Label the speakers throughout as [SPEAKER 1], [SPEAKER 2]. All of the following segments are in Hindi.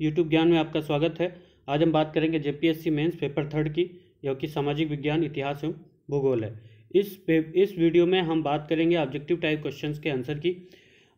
[SPEAKER 1] यूट्यूब ज्ञान में आपका स्वागत है। आज हम बात करेंगे जेपीएससी मेंस पेपर थर्ड की, जो कि सामाजिक विज्ञान, इतिहास एवं भूगोल है। इस वीडियो में हम बात करेंगे ऑब्जेक्टिव टाइप क्वेश्चंस के आंसर की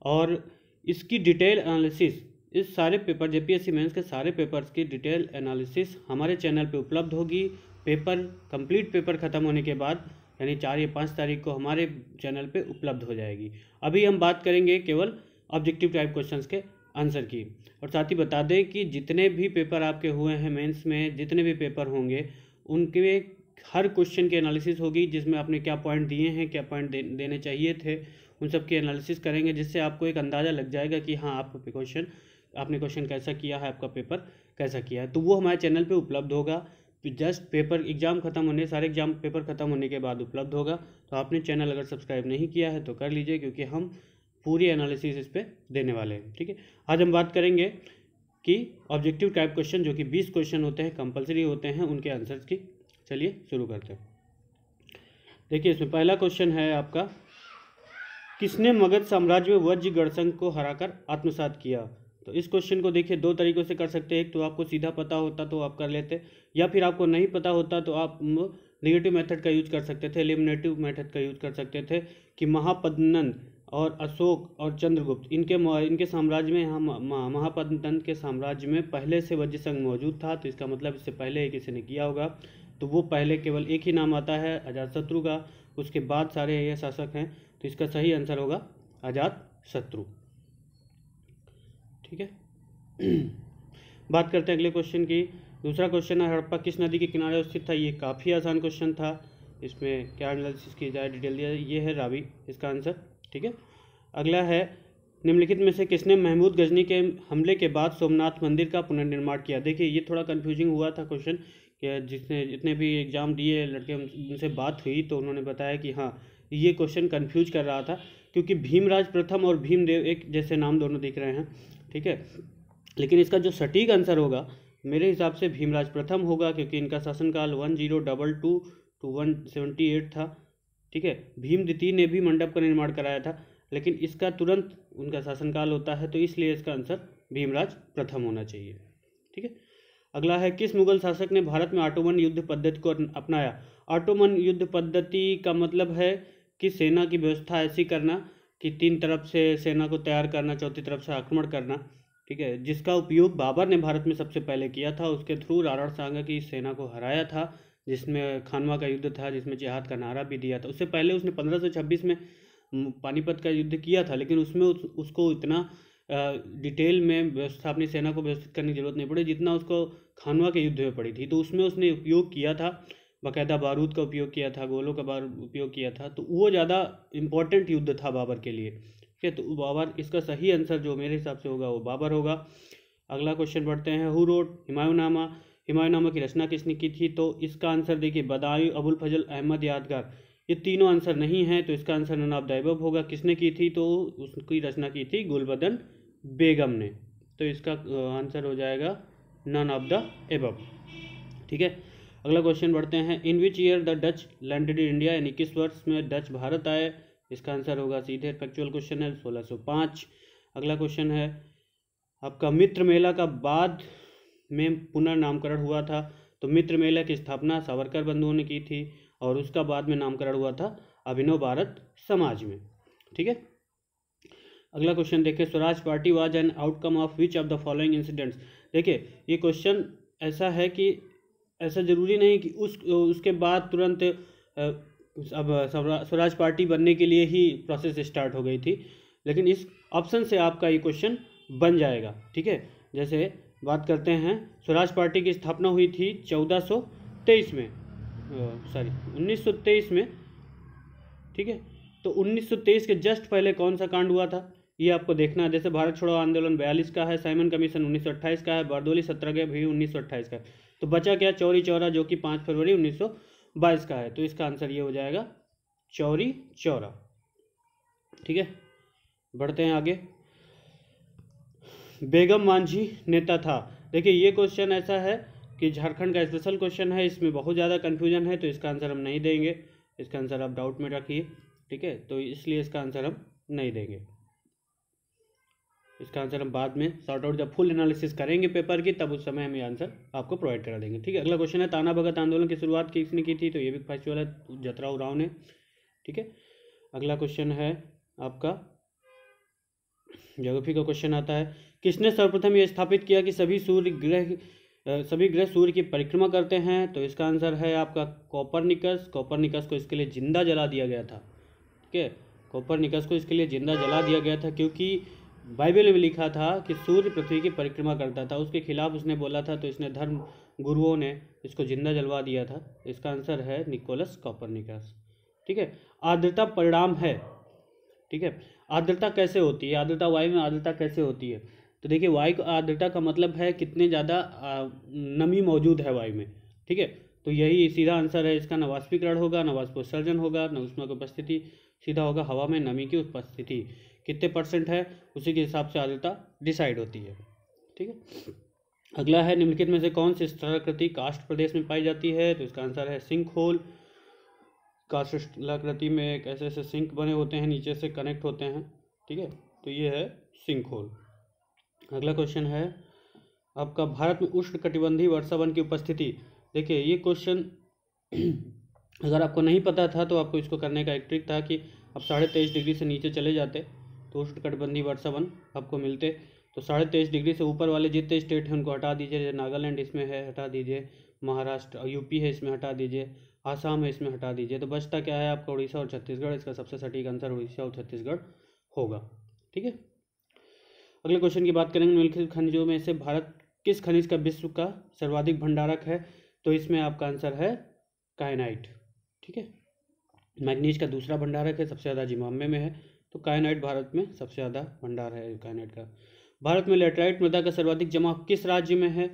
[SPEAKER 1] और इसकी डिटेल एनालिसिस। इस सारे पेपर जेपीएससी मेंस के सारे पेपर्स की डिटेल एनालिसिस हमारे चैनल पे उपलब्ध होगी। कंप्लीट पेपर ख़त्म होने के बाद यानी 4 या 5 तारीख को हमारे चैनल पे उपलब्ध हो जाएगी। अभी हम बात करेंगे केवल ऑब्जेक्टिव टाइप क्वेश्चंस के आंसर की। और साथ ही बता दें कि जितने भी पेपर आपके हुए हैं मेंस में, जितने भी पेपर होंगे उनके हर क्वेश्चन की एनालिसिस होगी, जिसमें आपने क्या पॉइंट दिए हैं, क्या पॉइंट देने चाहिए थे, उन सब की एनालिसिस करेंगे, जिससे आपको एक अंदाज़ा लग जाएगा कि हाँ आपने क्वेश्चन कैसा किया है, आपका पेपर कैसा किया है। तो वो हमारे चैनल पे उपलब्ध होगा। जस्ट सारे एग्जाम पेपर ख़त्म होने के बाद उपलब्ध होगा। तो आपने चैनल अगर सब्सक्राइब नहीं किया है तो कर लीजिए, क्योंकि हम पूरी एनालिसिस इस पर देने वाले हैं। ठीक है, आज हम बात करेंगे कि ऑब्जेक्टिव टाइप क्वेश्चन, जो कि 20 क्वेश्चन होते हैं, कंपलसरी होते हैं, उनके आंसर्स की। चलिए शुरू करते हैं। देखिए, इसमें पहला क्वेश्चन है आपका, किसने मगध साम्राज्य में वज्र गणसंघ को हराकर आत्मसात किया। तो इस क्वेश्चन को देखिए दो तरीक़ों से कर सकते हैं। एक तो आपको सीधा पता होता तो आप कर लेते, या फिर आपको नहीं पता होता तो आप नेगेटिव मेथड का यूज कर सकते थे, एलिमिनेटिव मेथड का यूज कर सकते थे कि महापद्मनंद और अशोक और चंद्रगुप्त इनके साम्राज्य में, महापद्मनंद के साम्राज्य में पहले से वज्र संघ मौजूद था, तो इसका मतलब इससे पहले किसी ने किया होगा। तो वो पहले केवल एक ही नाम आता है, अजातशत्रु का। उसके बाद सारे ये शासक हैं, तो इसका सही आंसर होगा अजातशत्रु। ठीक है। बात करते हैं अगले क्वेश्चन की। दूसरा क्वेश्चन है, हड़प्पा किस नदी के किनारे स्थित था। ये काफ़ी आसान क्वेश्चन था। इसमें क्या एनालिसिस की जाए, डिटेल दिया, ये है रावी इसका आंसर। ठीक है। अगला है, निम्नलिखित में से किसने महमूद गजनी के हमले के बाद सोमनाथ मंदिर का पुनर्निर्माण किया। देखिए, ये थोड़ा कन्फ्यूजिंग हुआ था क्वेश्चन कि जितने भी एग्ज़ाम दिए लड़के, उनसे बात हुई तो उन्होंने बताया कि हाँ, ये क्वेश्चन कन्फ्यूज कर रहा था, क्योंकि भीमराज प्रथम और भीमदेव एक जैसे नाम दोनों दिख रहे हैं। ठीक है, लेकिन इसका जो सटीक आंसर होगा मेरे हिसाब से भीमराज प्रथम होगा, क्योंकि इनका शासनकाल 1022 to 178 था। ठीक है, भीम द्वितीय ने भी मंडप का निर्माण कराया था, लेकिन इसका तुरंत उनका शासनकाल होता है, तो इसलिए इसका आंसर भीमराज प्रथम होना चाहिए। ठीक है। अगला है, किस मुगल शासक ने भारत में ऑटोमन युद्ध पद्धति को अपनाया। ऑटोमन युद्ध पद्धति का मतलब है कि सेना की व्यवस्था ऐसी करना कि 3 तरफ से सेना को तैयार करना, चौथी तरफ से आक्रमण करना। ठीक है, जिसका उपयोग बाबर ने भारत में सबसे पहले किया था। उसके थ्रू राणा सांगा की सेना को हराया था, जिसमें खानवा का युद्ध था, जिसमें जिहाद का नारा भी दिया था। उससे पहले उसने 1526 में पानीपत का युद्ध किया था, लेकिन उसमें उसको इतना डिटेल में व्यवस्था, अपनी सेना को व्यवस्थित करने की जरूरत नहीं पड़ी जितना उसको खानवा के युद्ध में पड़ी थी। तो उसमें उसने उपयोग किया था, बाकायदा बारूद का उपयोग किया था, गोलों का उपयोग किया था। तो वो ज़्यादा इम्पोर्टेंट युद्ध था बाबर के लिए। ठीक है, तो बाबर, इसका सही आंसर जो मेरे हिसाब से होगा वो बाबर होगा। अगला क्वेश्चन बढ़ते हैं, हु रोट हुमायूंनामा। हुमायूंनामा की रचना किसने की थी। तो इसका आंसर देखिए, बदायूं, अबुल फजल अहमद यादगार। ये तीनों आंसर नहीं है, तो इसका answer none of the above होगा। किसने की थी, तो उसकी रचना की थी गुलबदन बेगम ने। तो इसका आंसर हो जाएगा नन ऑफ द अबव। ठीक है। अगला क्वेश्चन बढ़ते हैं, in which year the Dutch landed in India, यानी किस वर्ष में डच भारत आए। इसका आंसर होगा, सीधे फैक्चुअल क्वेश्चन है, 1605। अगला क्वेश्चन है आपका, मित्र मेला का बाद में पुनर्नामकरण हुआ था। तो मित्र मेला की स्थापना सावरकर बंधुओं ने की थी, और उसका बाद में नामकरण हुआ था अभिनव भारत समाज में। ठीक है। अगला क्वेश्चन देखिए, Swaraj party was an outcome of which of the following incidents. देखिए, ये क्वेश्चन ऐसा है कि ऐसा ज़रूरी नहीं कि उसके बाद तुरंत अब स्वराज पार्टी बनने के लिए ही प्रोसेस स्टार्ट हो गई थी, लेकिन इस ऑप्शन से आपका ये क्वेश्चन बन जाएगा। ठीक है, जैसे बात करते हैं, स्वराज पार्टी की स्थापना हुई थी 1923 में। ठीक है, तो 1923 के जस्ट पहले कौन सा कांड हुआ था, ये आपको देखना है। जैसे भारत छोड़ो आंदोलन 42 का है, साइमन कमीशन 1928 का है, बारदोली सत्याग्रह भी 1928 का है। तो बचा क्या, चौरी चौरा, जो कि 5 फरवरी 1922 का है। तो इसका आंसर ये हो जाएगा चौरी चौरा। ठीक है, बढ़ते हैं आगे। बेगम मांझी नेता था। देखिए, ये क्वेश्चन ऐसा है कि झारखंड का स्पेशल क्वेश्चन है, इसमें बहुत ज़्यादा कन्फ्यूजन है, तो इसका आंसर हम नहीं देंगे। इसका आंसर आप डाउट में रखिए। ठीक है, तो इसलिए इसका आंसर हम नहीं देंगे। इसका आंसर हम बाद में सॉर्ट आउट जब फुल एनालिसिस करेंगे पेपर की, तब उस समय हम ये आंसर आपको प्रोवाइड करा देंगे। ठीक है, अगला क्वेश्चन है ताना भगत आंदोलन की शुरुआत किसने की थी? तो ये भी फैक्चुअल है, जतराव राव ने। ठीक है, अगला क्वेश्चन है आपका ज्योग्राफी का क्वेश्चन आता है, किसने सर्वप्रथम ये स्थापित किया कि सभी ग्रह सूर्य की परिक्रमा करते हैं? तो इसका आंसर है आपका कोपरनिकस। कोपरनिकस को इसके लिए जिंदा जला दिया गया था। ठीक है, कोपरनिकस को इसके लिए जिंदा जला दिया गया था क्योंकि बाइबल में लिखा था कि सूर्य पृथ्वी की परिक्रमा करता था, उसके खिलाफ उसने बोला था, तो इसने धर्म गुरुओं ने इसको जिंदा जलवा दिया था। इसका आंसर है निकोलस कोपरनिकस। ठीक है, आर्द्रता परिणाम है। ठीक है, आर्द्रता कैसे होती है? आर्द्रता, वायु में आर्द्रता कैसे होती है? तो देखिए, वायु आर्द्रता का मतलब है कितने ज़्यादा नमी मौजूद है वायु में। ठीक है, तो यही सीधा आंसर है इसका, न वाष्पीकरण होगा, न वाष्पोत्सर्जन होगा, न ऊष्मा की उपस्थिति, सीधा होगा हवा में नमी की उपस्थिति। कितने परसेंट है उसी के हिसाब से आर्द्रता डिसाइड होती है। ठीक है, अगला है निम्नलिखित में से कौन सी स्थलाकृति कास्ट प्रदेश में पाई जाती है? तो इसका आंसर है सिंक होल। कास्ट स्थलाकृति में एक ऐसे ऐसे सिंक बने होते हैं, नीचे से कनेक्ट होते हैं। ठीक है, तो ये है सिंक होल। अगला क्वेश्चन है आपका, भारत में उष्णकटिबंधीय वर्षावन की उपस्थिति। देखिए, ये क्वेश्चन अगर आपको नहीं पता था तो आपको इसको करने का एक ट्रिक था कि आप 23.5 डिग्री से नीचे चले जाते तो उष्णकटिबंधीय वर्षावन आपको मिलते। तो 23.5 डिग्री से ऊपर वाले जितने स्टेट हैं उनको हटा दीजिए, जैसे नागालैंड इसमें है, हटा दीजिए, महाराष्ट्र यूपी है इसमें हटा दीजिए, आसाम है इसमें हटा दीजिए, तो बचता क्या है आपका उड़ीसा और छत्तीसगढ़। इसका सबसे सटीक आंसर उड़ीसा और छत्तीसगढ़ होगा। ठीक है, अगले क्वेश्चन की बात करेंगे, निम्नलिखित खनिजों में से भारत किस खनिज का विश्व का सर्वाधिक भंडारक है? तो इसमें आपका आंसर है कायनाइट। ठीक है, मैग्नीज का दूसरा भंडारक है, सबसे ज़्यादा जिम्बाब्वे में है, तो कायनाइट भारत में सबसे ज़्यादा भंडार है कायनाइट का। भारत में लेटराइट मृदा का सर्वाधिक जमाव किस राज्य में है?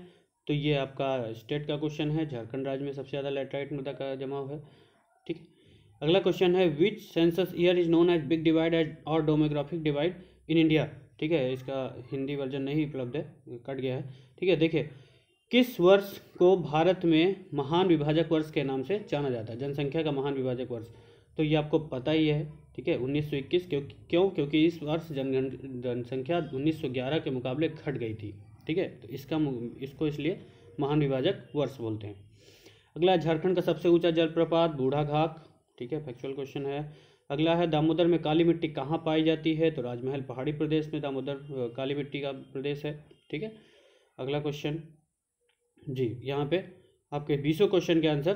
[SPEAKER 1] तो ये आपका स्टेट का क्वेश्चन है, झारखंड राज्य में सबसे ज़्यादा लेटराइट मृदा का जमाव है। ठीक है, अगला क्वेश्चन है, which census year is known as big divide as और डेमोग्राफिक डिवाइड इन इंडिया? ठीक है, इसका हिंदी वर्जन नहीं उपलब्ध है, कट गया है। ठीक है, देखिए, किस वर्ष को भारत में महान विभाजक वर्ष के नाम से जाना जाता है? जनसंख्या का महान विभाजक वर्ष, तो ये आपको पता ही है। ठीक है, 1921। क्योंकि इस वर्ष जनसंख्या 1911 के मुकाबले घट गई थी। ठीक है, तो इसको इसलिए महान विभाजक वर्ष बोलते हैं। अगला, झारखंड का सबसे ऊंचा जलप्रपात बूढ़ा घाट। ठीक है, फैक्चुअल क्वेश्चन है। अगला है, दामोदर में काली मिट्टी कहाँ पाई जाती है? तो राजमहल पहाड़ी प्रदेश में दामोदर काली मिट्टी का प्रदेश है। ठीक है, अगला क्वेश्चन जी, यहाँ पे आपके 20 क्वेश्चन के आंसर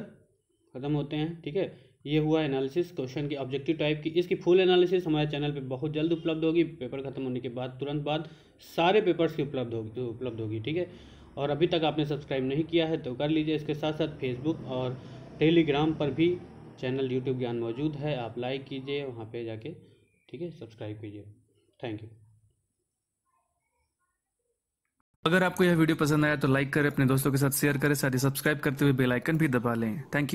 [SPEAKER 1] खत्म होते हैं। ठीक है, ये हुआ एनालिसिस क्वेश्चन की ऑब्जेक्टिव टाइप की। इसकी फुल एनालिसिस हमारे चैनल पे बहुत जल्द उपलब्ध होगी, पेपर खत्म होने के बाद तुरंत बाद सारे पेपर्स की उपलब्ध होगी। ठीक है, और अभी तक आपने सब्सक्राइब नहीं किया है तो कर लीजिए। इसके साथ साथ फेसबुक और टेलीग्राम पर भी चैनल यूट्यूब ज्ञान मौजूद है, आप लाइक कीजिए वहाँ पे जाके। ठीक है, सब्सक्राइब कीजिए। Thank you.
[SPEAKER 2] अगर आपको यह वीडियो पसंद आया तो लाइक करें, अपने दोस्तों के साथ शेयर करें, साथ ही सब्सक्राइब करते हुए बेल आइकन भी दबा लें। Thank you.